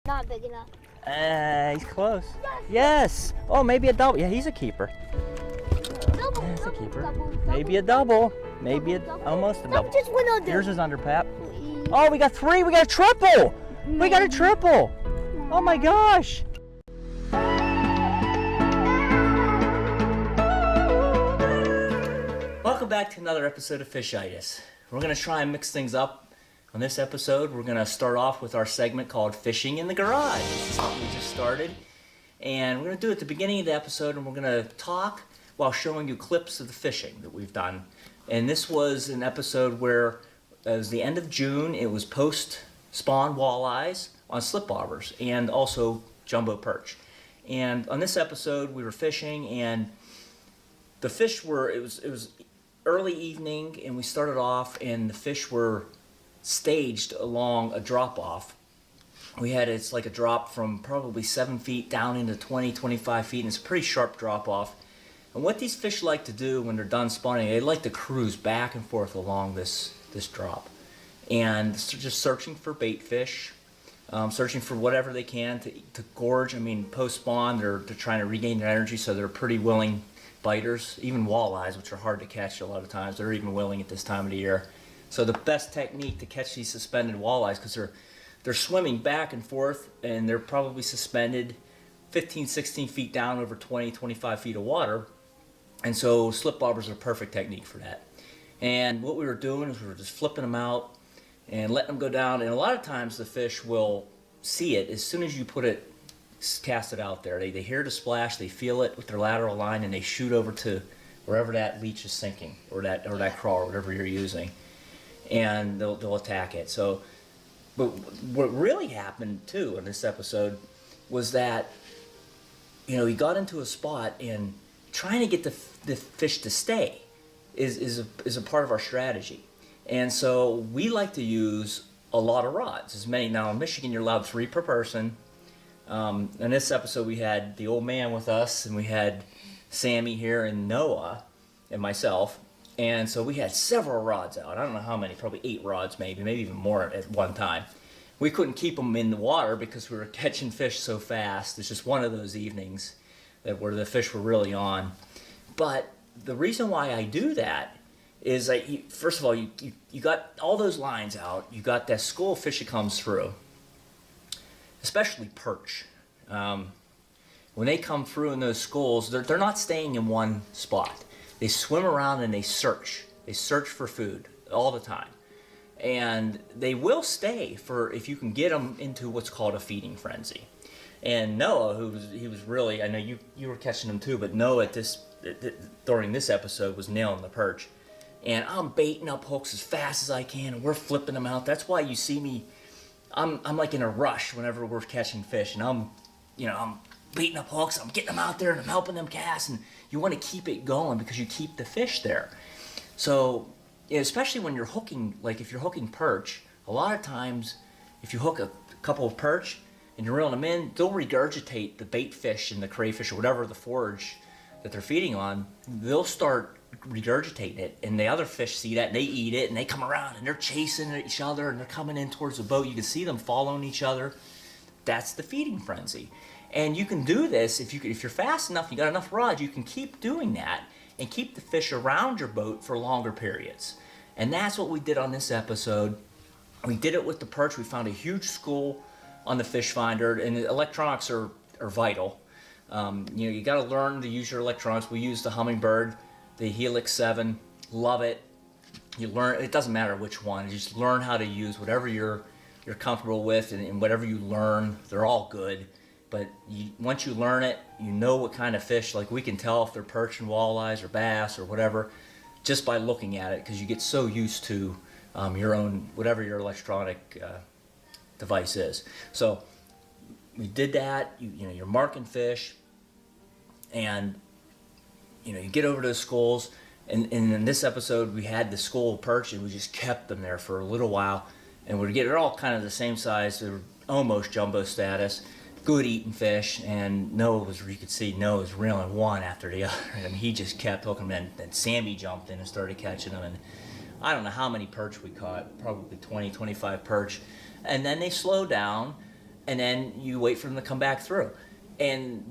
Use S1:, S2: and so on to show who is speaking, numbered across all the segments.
S1: Not big enough.
S2: He's close. Yes. Oh, maybe a double. Yeah, he's a keeper.
S1: Double.
S2: He's a keeper.
S1: Double,
S2: maybe a double. Maybe almost a double.
S1: Just one other.
S2: Yours is under, Pap. Oh, we got three. We got a triple. We got a triple. Oh my gosh. Welcome back to another episode of Fish-itis. We're going to try and mix things up. On this episode, we're going to start off with our segment called Fishing in the Garage. This is what we just started. And we're going to do it at the beginning of the episode, and we're going to talk while showing you clips of the fishing that we've done. And this was an episode where it was the end of June. It was post-spawn walleyes on slip bobbers and also jumbo perch. And on this episode, we were fishing, and the fish were, it was early evening, and we started off, and the fish were staged along a drop-off. It's like a drop from probably 7 feet down into 20, 25 feet, and it's a pretty sharp drop-off. And what these fish like to do when they're done spawning, they like to cruise back and forth along this drop. And just searching for bait fish, searching for whatever they can to gorge. I mean, post-spawn, they're trying to regain their energy, so they're pretty willing biters. Even walleyes, which are hard to catch a lot of times, they're even willing at this time of the year. So the best technique to catch these suspended walleyes, because they're swimming back and forth, and they're probably suspended 15, 16 feet down over 20, 25 feet of water. And so slip bobbers are a perfect technique for that. And what we were doing is we were just flipping them out and letting them go down. And a lot of times the fish will see it as soon as you cast it out there. They hear the splash, they feel it with their lateral line, and they shoot over to wherever that leech is sinking, or that crawl, or whatever you're using. And they'll attack it. So, but what really happened too in this episode was that, he got into a spot, and trying to get the fish to stay is a part of our strategy. And so we like to use a lot of rods. Now in Michigan you're allowed 3 per person. In this episode we had the old man with us, and we had Sammy here, and Noah, and myself. And so we had several rods out. I don't know how many, probably 8 rods maybe even more at one time. We couldn't keep them in the water because we were catching fish so fast. It's just one of those evenings where the fish were really on. But the reason why I do that is that, first of all, you got all those lines out. You got that school of fish that comes through, especially perch. When they come through in those schools, they're not staying in one spot. They swim around and they search. They search for food all the time. And they will stay if you can get them into what's called a feeding frenzy. And Noah, he was really, I know you were catching them too, but Noah during this episode was nailing the perch. And I'm baiting up hooks as fast as I can, and we're flipping them out. That's why you see me, I'm like in a rush whenever we're catching fish, and I'm baiting up hooks, I'm getting them out there, and I'm helping them cast, and you want to keep it going because you keep the fish there. So, especially when you're hooking, like if you're hooking perch, a lot of times if you hook a couple of perch and you're reeling them in, they'll regurgitate the bait fish and the crayfish or whatever the forage that they're feeding on. They'll start regurgitating it, and the other fish see that, and they eat it, and they come around, and they're chasing each other, and they're coming in towards the boat. You can see them following each other. That's the feeding frenzy. And you can do this if you're fast enough, you got enough rods, you can keep doing that and keep the fish around your boat for longer periods. And that's what we did on this episode. We did it with the perch. We found a huge school on the fish finder, and electronics are vital. You got to learn to use your electronics. We used the Humminbird, the Helix 7. Love it. You learn. It doesn't matter which one. You just learn how to use whatever you're comfortable with, and whatever you learn, they're all good. But once you learn it, you know what kind of fish. Like, we can tell if they're perch and walleyes or bass or whatever just by looking at it, because you get so used to your own, whatever your electronic device is. So we did that. You're marking fish, and you get over to the schools. And in this episode, we had the school of perch, and we just kept them there for a little while. And they're all kind of the same size. They're almost jumbo status. Good eating fish, and you could see Noah was reeling one after the other. I mean, he just kept hooking them, and then Sammy jumped in and started catching them, and I don't know how many perch we caught, probably 20, 25 perch. And then they slowed down, and then you wait for them to come back through.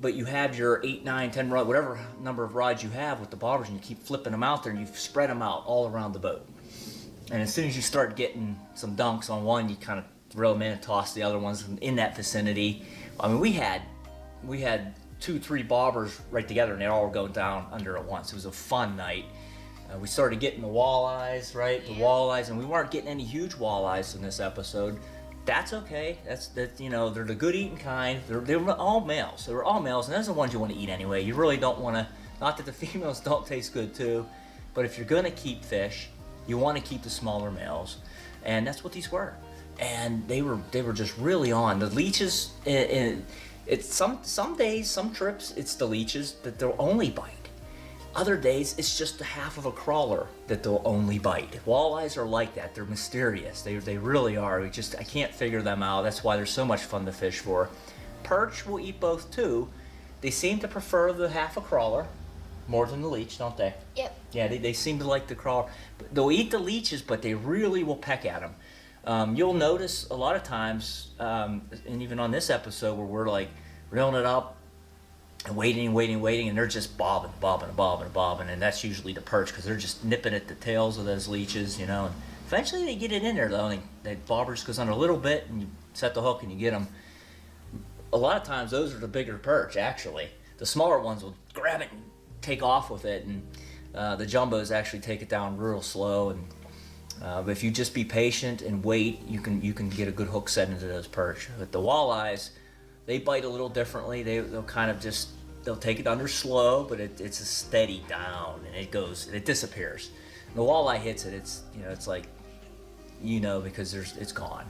S2: But you have your 8, 9, 10 rod, whatever number of rods you have with the bobbers, and you keep flipping them out there, and you spread them out all around the boat. And as soon as you start getting some dunks on one, you kind of throw them in and toss the other ones in that vicinity. I mean, we had 2, 3 bobbers right together, and they all go down under at once. It was a fun night. We started getting the walleyes, right? The walleyes, and we weren't getting any huge walleyes in this episode. That's okay. That you know, they're the good eating kind. They were all males. They were all males, and those are the ones you want to eat anyway. You really don't want to. Not that the females don't taste good too, but if you're gonna keep fish, you want to keep the smaller males, and that's what these were. And they were just really on. The leeches. It's some days, some trips, it's the leeches that they'll only bite. Other days, it's just the half of a crawler that they'll only bite. Walleyes are like that. They're mysterious. They really are. I can't figure them out. That's why they're so much fun to fish for. Perch will eat both too. They seem to prefer the half a crawler more than the leech, don't they?
S1: Yep.
S2: Yeah, they seem to like the crawler. They'll eat the leeches, but they really will peck at them. You'll notice a lot of times, and even on this episode where we're like reeling it up and waiting, and they're just bobbing, and that's usually the perch because they're just nipping at the tails of those leeches, you know. And eventually they get it in there though, and the bobber just goes under a little bit, and you set the hook and you get them. A lot of times those are the bigger perch actually. The smaller ones will grab it and take off with it, and the jumbos actually take it down real slow. And but if you just be patient and wait, you can get a good hook set into those perch. But the walleyes, they bite a little differently. They'll kind of just, they'll take it under slow, but it's a steady down, and it disappears. And the walleye hits it, it's, you know, it's like, you know, because it's gone.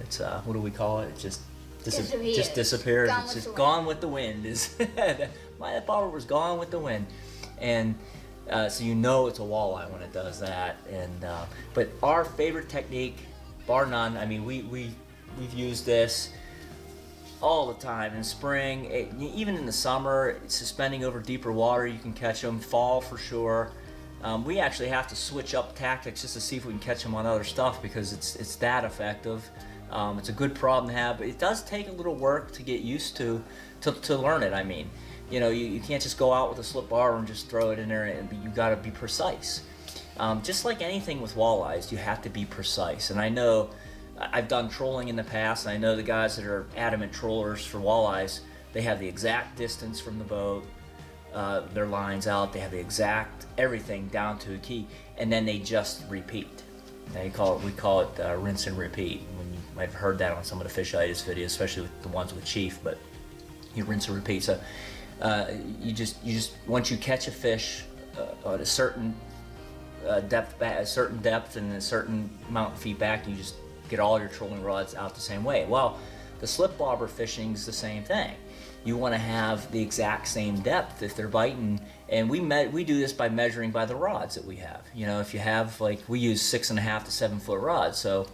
S2: It's what do we call it? It just disappears. It's just gone with the wind. My bobber was gone with the wind, and so you know it's a walleye when it does that. And but our favorite technique, bar none. I mean, we've used this all the time in spring, even in the summer, suspending over deeper water, you can catch them. Fall for sure. We actually have to switch up tactics just to see if we can catch them on other stuff because it's that effective. It's a good problem to have, but it does take a little work to get used to learn it. I mean, you know, you can't just go out with a slip bar and just throw it in there, and you got to be precise. Just like anything with walleyes, you have to be precise. And I know I've done trolling in the past, and I know the guys that are adamant trollers for walleyes, they have the exact distance from the boat, their lines out, they have the exact everything down to a key, and then they just repeat. We call it rinse and repeat. When you might have heard that on some of the fish-itis videos, especially with the ones with Chief, but you rinse and repeat. So you just once you catch a fish at a certain depth and a certain amount of feet back, you just get all your trolling rods out the same way. Well, the slip bobber fishing is the same thing. You want to have the exact same depth if they're biting, and we do this by measuring by the rods that we have. You know, if you have, like, we use 6.5 to 7 foot rods, so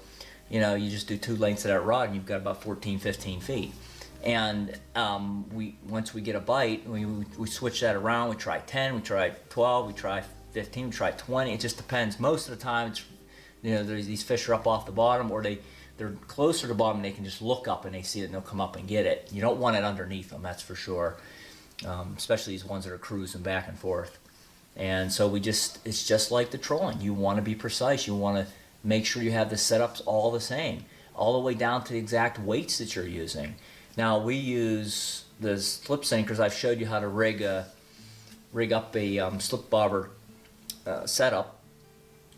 S2: you know, you just do 2 lengths of that rod and you've got about 14, 15 feet. And once we get a bite, we switch that around. We try 10, we try 12, we try 15, we try 20. It just depends. Most of the time, it's, you know, these fish are up off the bottom, or they're closer to the bottom, and they can just look up and they see it and they'll come up and get it. You don't want it underneath them, that's for sure. Especially these ones that are cruising back and forth. And so it's just like the trolling. You want to be precise. You want to make sure you have the setups all the same, all the way down to the exact weights that you're using. Now we use the slip sinkers. I've showed you how to rig up a slip bobber setup.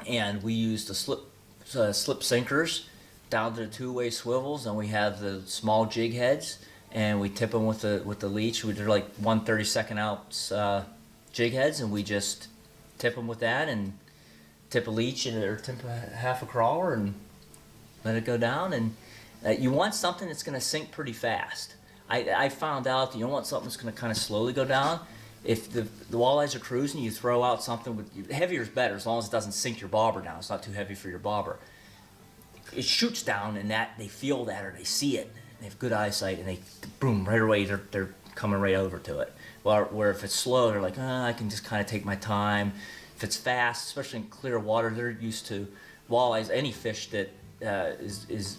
S2: And we use the slip sinkers down to the 2-way swivels, and we have the small jig heads, and we tip them with the leech. They're like 1/32 ounce jig heads, and we just tip them with that, and tip a leech or tip half a crawler, and let it go down. And you want something that's going to sink pretty fast. I found out that you don't want something that's going to kind of slowly go down. If the walleyes are cruising, you throw out something with heavier is better, as long as it doesn't sink your bobber down. It's not too heavy for your bobber. It shoots down, and that they feel that, or they see it. They have good eyesight, and they boom right away. They're coming right over to it. Where if it's slow, they're like, I can just kind of take my time. If it's fast, especially in clear water, they're used to walleyes. Any fish that is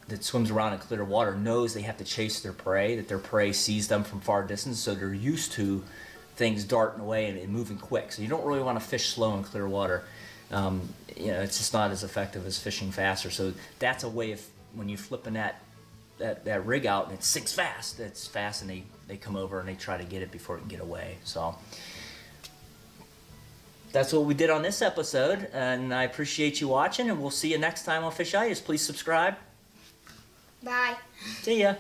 S2: that swims around in clear water knows they have to chase their prey, that their prey sees them from far distance, so they're used to things darting away and moving quick. So you don't really want to fish slow in clear water. You know, it's just not as effective as fishing faster. So that's a way of, when you're flipping that rig out and it sinks fast, it's fast, and they come over and they try to get it before it can get away. So that's what we did on this episode, and I appreciate you watching, and we'll see you next time on Fish-itis. Please subscribe.
S1: Bye.
S2: See ya.